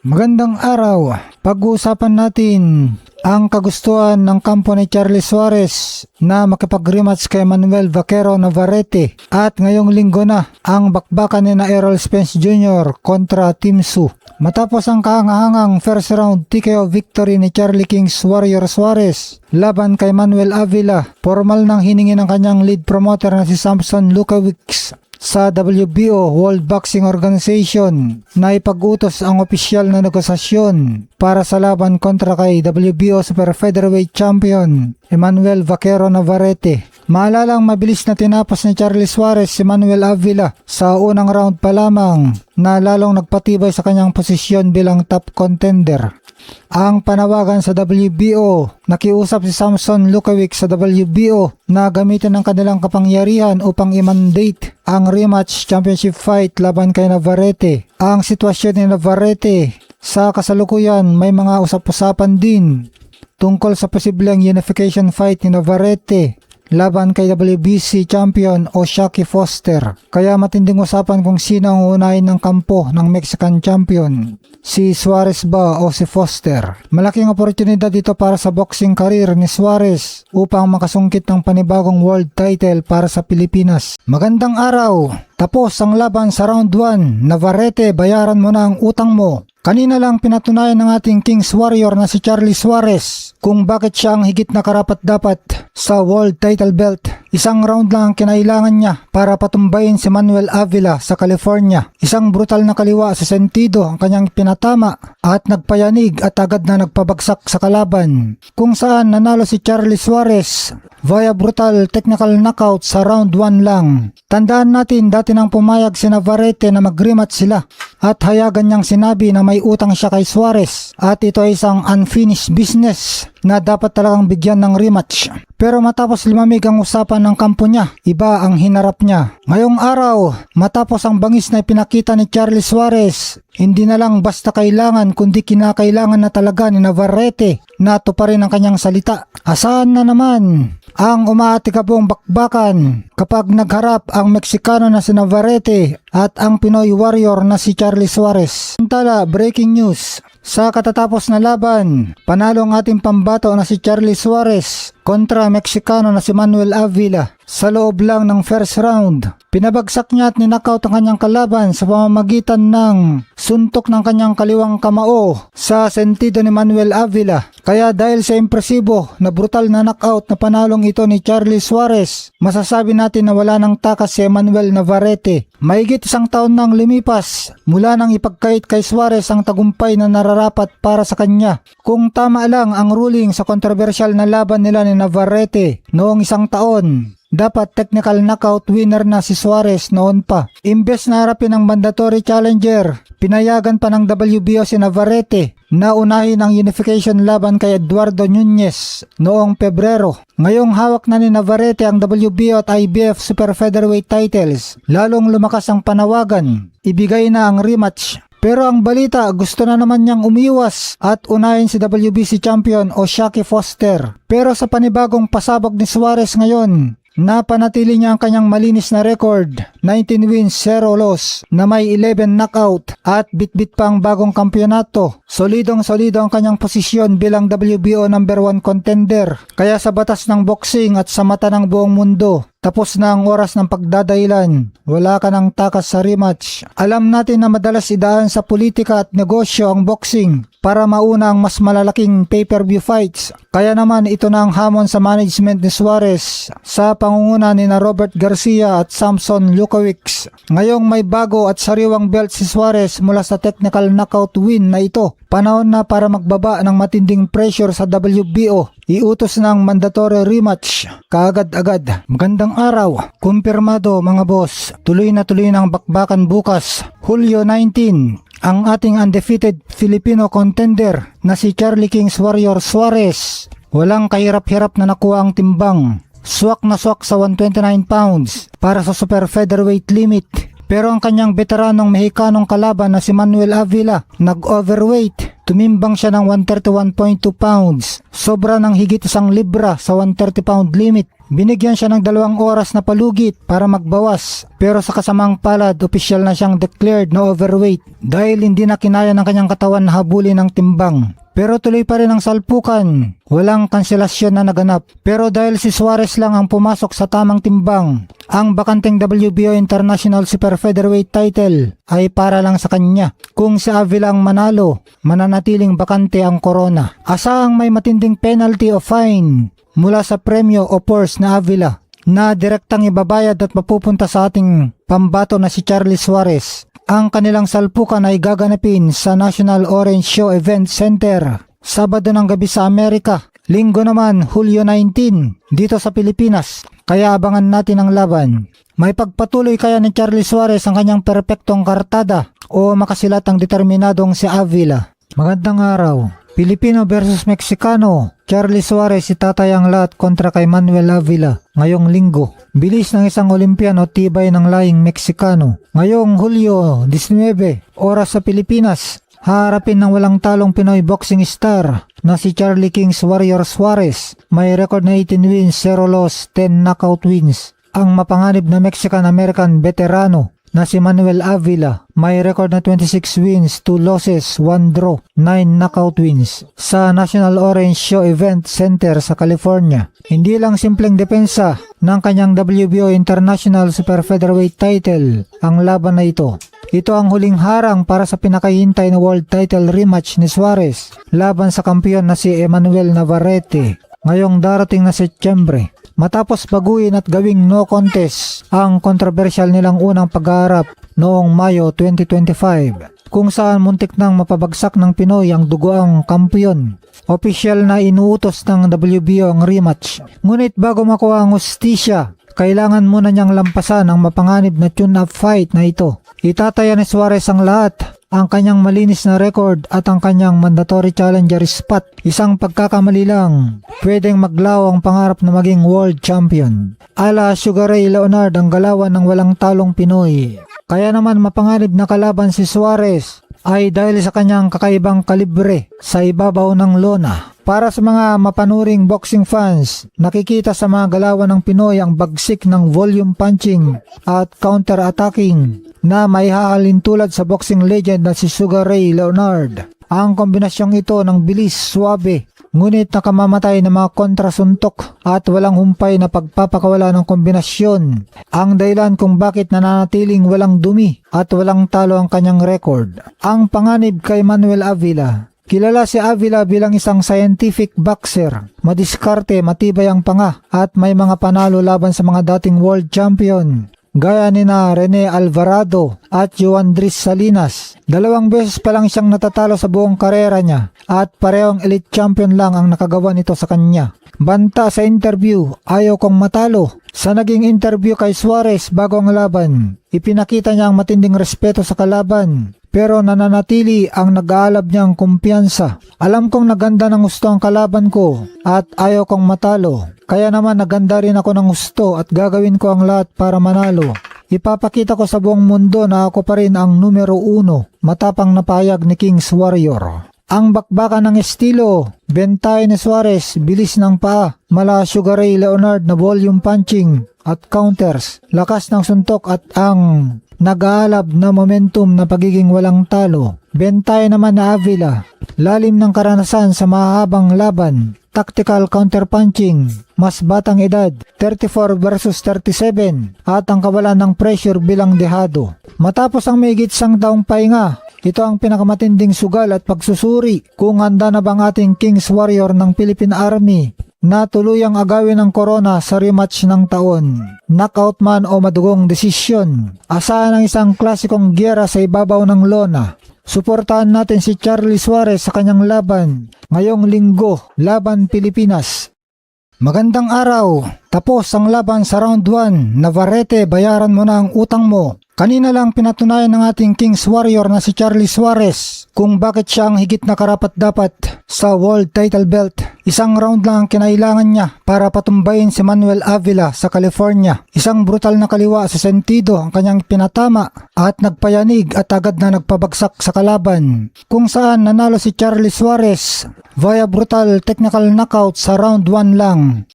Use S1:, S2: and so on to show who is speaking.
S1: Magandang araw. Pag-uusapan natin ang kagustuhan ng kampo ni Charlie Suarez na makipag-rematch kay Manuel Vaquero Navarrete. At ngayong linggo na ang bakbakan ni Errol Spence Jr. kontra Tim Tszyu. Matapos ang kahangahangang first round TKO victory ni Charlie Kings Warrior Suarez laban kay Manuel Avila, formal nang hiningi ng kanyang lead promoter na si Sampson Lukowicz sa WBO World Boxing Organization na ipag-utos ang opisyal na negosasyon para sa laban kontra kay WBO Super Featherweight Champion Emmanuel Vaquero Navarrete. Maalalang mabilis na tinapos ni Charlie Suarez si Manuel Avila sa unang round pa lamang na lalong nagpatibay sa kanyang posisyon bilang top contender. Ang panawagan sa WBO, nakiusap si Sampson Lukowicz sa WBO na gamitin ang kanilang kapangyarihan upang i-mandate ang rematch championship fight laban kay Navarrete. Ang sitwasyon ni Navarrete sa kasalukuyan, may mga usap-usapan din tungkol sa posibleng unification fight ni Navarrete laban kay WBC champion o Shaki Foster. Kaya matinding usapan kung sino ang unahin ng kampo ng Mexican champion, si Suarez ba o si Foster. Malaking oportunidad dito para sa boxing career ni Suarez upang makasungkit ng panibagong world title para sa Pilipinas. Magandang araw! Tapos ang laban sa round 1. Navarrete, bayaran mo na ang utang mo. Kanina lang pinatunayan ng ating Kings Warrior na si Charlie Suarez kung bakit siya ang higit na karapat-dapat sa world title belt. Isang round lang ang kinailangan niya para patumbayin si Manuel Avila sa California. Isang brutal na kaliwa sa sentido ang kanyang pinatama at nagpayanig at agad na nagpabagsak sa kalaban, kung saan nanalo si Charlie Suarez via brutal technical knockout sa round 1 lang. Tandaan natin, dati nang pumayag si Navarrete na mag-rematch sila at hayagan niyang sinabi na may utang siya kay Suarez at ito ay isang unfinished business na dapat talagang bigyan ng rematch. Pero matapos lumamig ang usapan ng kampo niya, iba ang hinarap niya. Ngayong araw, matapos ang bangis na ipinakita ni Charlie Suarez, hindi na lang basta kailangan kundi kinakailangan na talaga ni Navarrete na tuparin ang kanyang salita. Asahan na naman ang umaatikabong bakbakan kapag nagharap ang Meksikano na si Navarrete at ang Pinoy Warrior na si Charlie Suarez. Samantala, breaking news. Sa katatapos na laban, panalo ang ating pambato na si Charlie Suarez kontra Meksikano na si Manuel Avila. Sa loob lang ng first round, pinabagsak niya at ninakaut ang kanyang kalaban sa pamamagitan ng suntok ng kanyang kaliwang kamao sa sentido ni Manuel Avila. Kaya dahil sa impresibo na brutal na knockout na panalong ito ni Charlie Suarez, masasabi natin na wala nang takas si Emmanuel Navarrete. Mahigit isang taon nang lumipas mula nang ipagkait kay Suarez ang tagumpay na nararapat para sa kanya. Kung tama lang ang ruling sa kontrobersyal na laban nila ni Navarrete noong isang taon, dapat technical knockout winner na si Suarez noon pa. Imbes na harapin ang mandatory challenger, pinayagan pa ng WBO si Navarrete na unahin ang unification laban kay Eduardo Nunez noong Pebrero. Ngayong hawak na ni Navarrete ang WBO at IBF Super Featherweight titles, lalong lumakas ang panawagan. Ibigay na ang rematch. Pero ang balita, gusto na naman niyang umiwas at unahin si WBC champion o Shaki Foster. Pero sa panibagong pasabog ni Suarez ngayon, napanatili niya ang kanyang malinis na record, 19 wins, 0 loss, na may 11 knockout at bitbit pa ang bagong kampyonato. Solidong-solido ang kanyang posisyon bilang WBO number 1 contender. Kaya sa batas ng boxing at sa mata ng buong mundo, tapos na ang oras ng pagdadahilan. Wala ka ng takas sa rematch. Alam natin na madalas idaan sa politika at negosyo ang boxing para mauna ang mas malalaking pay-per-view fights. Kaya naman ito na ang hamon sa management ni Suarez sa pangunguna ni na Robert Garcia at Sampson Lukowicz. Ngayong may bago at sariwang belt si Suarez mula sa technical knockout win na ito, panahon na para magbaba ng matinding pressure sa WBO. Iutos ng mandatory rematch kaagad-agad. Magandang araw. Kumpirmado mga boss. Tuloy na ang bakbakan bukas, Hulyo 19. Ang ating undefeated Filipino contender na si Charlie Kings Warrior Suarez. Walang kahirap-hirap na nakuha ang timbang. Swak na swak sa 129 pounds para sa super featherweight limit. Pero ang kanyang veteranong Mexicanong kalaban na si Manuel Avila nag-overweight Tumimbang siya ng 131.2 pounds, sobra ng higit 1 libra sa 130 pound limit. Binigyan siya ng 2 oras na palugit para magbawas, pero sa kasamang palad, opisyal na siyang declared na overweight dahil hindi na kinaya ng kanyang katawan na habulin ng timbang. Pero tuloy pa rin ang salpukan, walang kanselasyon na naganap. Pero dahil si Suarez lang ang pumasok sa tamang timbang, ang bakanteng WBO International Super Featherweight title ay para lang sa kanya. Kung si Avila ang manalo, mananatiling bakante ang corona. Asahang may matinding penalty o fine mula sa premyo o purse na Avila na direktang ibabayad at mapupunta sa ating pambato na si Charles Suarez. Ang kanilang salpukan ay gaganapin sa National Orange Show Event Center, Sabado ng gabi sa Amerika. Linggo naman, Hulyo 19, dito sa Pilipinas. Kaya abangan natin ang laban. May pagpatuloy kaya ni Charles Suarez ang kanyang perpektong kartada o makasilat ang determinadong si Avila? Magandang araw. Pilipino versus Meksikano. Charles Suarez itatay ang lahat kontra kay Manuel Avila ngayong linggo. Bilis ng isang Olimpiano, tibay ng lahing Meksikano. Ngayong Hulyo 19, oras sa Pilipinas, haharapin ng walang talong Pinoy boxing star na si Charlie Kings Warrior Suarez. May record na 18 wins, 0 loss, 10 knockout wins. Ang mapanganib na Mexican-American veterano na si Manuel Avila, may record na 26 wins, 2 losses, 1 draw, 9 knockout wins sa National Orange Show Event Center sa California. Hindi lang simpleng depensa ng kanyang WBO International Super Featherweight title ang laban na ito. Ito ang huling harang para sa pinakahintay na world title rematch ni Suarez laban sa kampiyon na si Emmanuel Navarrete ngayong darating na Setyembre. Matapos baguhin at gawing no contest ang kontrobersyal nilang unang pagharap noong Mayo 2025 kung saan muntik nang mapabagsak ng Pinoy ang dugoang kampiyon. Opisyal na inuutos ng WBO ang rematch. Ngunit bago makuha ang hustisya, kailangan muna niyang lampasan ang mapanganib na tune-up fight na ito. Itataya ni Suarez ang lahat, ang kanyang malinis na record at ang kanyang mandatory challenger spot. Isang pagkakamali lang, pwedeng maglaw ang pangarap na maging world champion. Ala Sugar Ray Leonard ang galawan ng walang talong Pinoy. Kaya naman mapanganib na kalaban si Suarez ay dahil sa kanyang kakaibang kalibre sa ibabaw ng lona. Para sa mga mapanuring boxing fans, nakikita sa mga galawan ng Pinoy ang bagsik ng volume punching at counter-attacking na may hahalin tulad sa boxing legend na si Sugar Ray Leonard. Ang kombinasyong ito ng bilis, suwabe, ngunit nakamamatay na mga kontrasuntok at walang humpay na pagpapakawala ng kombinasyon ang dahilan kung bakit nananatiling walang dumi at walang talo ang kanyang record. Ang panganib kay Manuel Avila. Kilala si Avila bilang isang scientific boxer, madiskarte, matibay ang panga at may mga panalo laban sa mga dating world champion gaya ni na Rene Alvarado at Juandris Salinas. 2 beses pa lang siyang natatalo sa buong karera niya at parehong elite champion lang ang nakagawa nito sa kanya. Banta sa interview, ayaw kong matalo. Sa naging interview kay Suarez bago ang laban, ipinakita niya ang matinding respeto sa kalaban, pero nananatili ang nag-aalab niyang kumpiyansa. Alam kong naganda ng gusto ang kalaban ko at ayaw kong matalo. Kaya naman naganda rin ako ng gusto at gagawin ko ang lahat para manalo. Ipapakita ko sa buong mundo na ako pa rin ang numero 1, matapang na pahayag ni Kings Warrior. Ang bakbakan ng estilo, bentay ni Suarez, bilis ng paa, mala Sugar Ray Leonard na volume punching at counters, lakas ng suntok at ang nag-aalab na momentum na pagiging walang talo. Bentay naman na Avila, lalim ng karanasan sa mahabang laban, tactical counterpunching, mas batang edad, 34 versus 37, at ang kawalan ng pressure bilang dehado. Matapos ang mahigit 1 taong pahinga, ito ang pinakamatinding sugal at pagsusuri kung handa na bang ating Kings Warrior ng Philippine Army na tuluyang agawin ng corona sa rematch ng taon. Knockout man o madugong desisyon, asahan ng isang klasikong giyera sa ibabaw ng lona. Suportahan natin si Charlie Suarez sa kanyang laban ngayong linggo laban Pilipinas. Magandang araw! Tapos ang laban sa round 1. Navarrete, bayaran mo na ang utang mo. Kanina lang pinatunayan ng ating Kings Warrior na si Charlie Suarez kung bakit siya ang higit na karapat-dapat sa world title belt. Isang round lang ang kinailangan niya para patumbayin si Manuel Avila sa California. Isang brutal na kaliwa sa sentido ang kanyang pinatama at nagpayanig at agad na nagpabagsak sa kalaban, kung saan nanalo si Charlie Suarez via brutal technical knockout sa round 1 lang.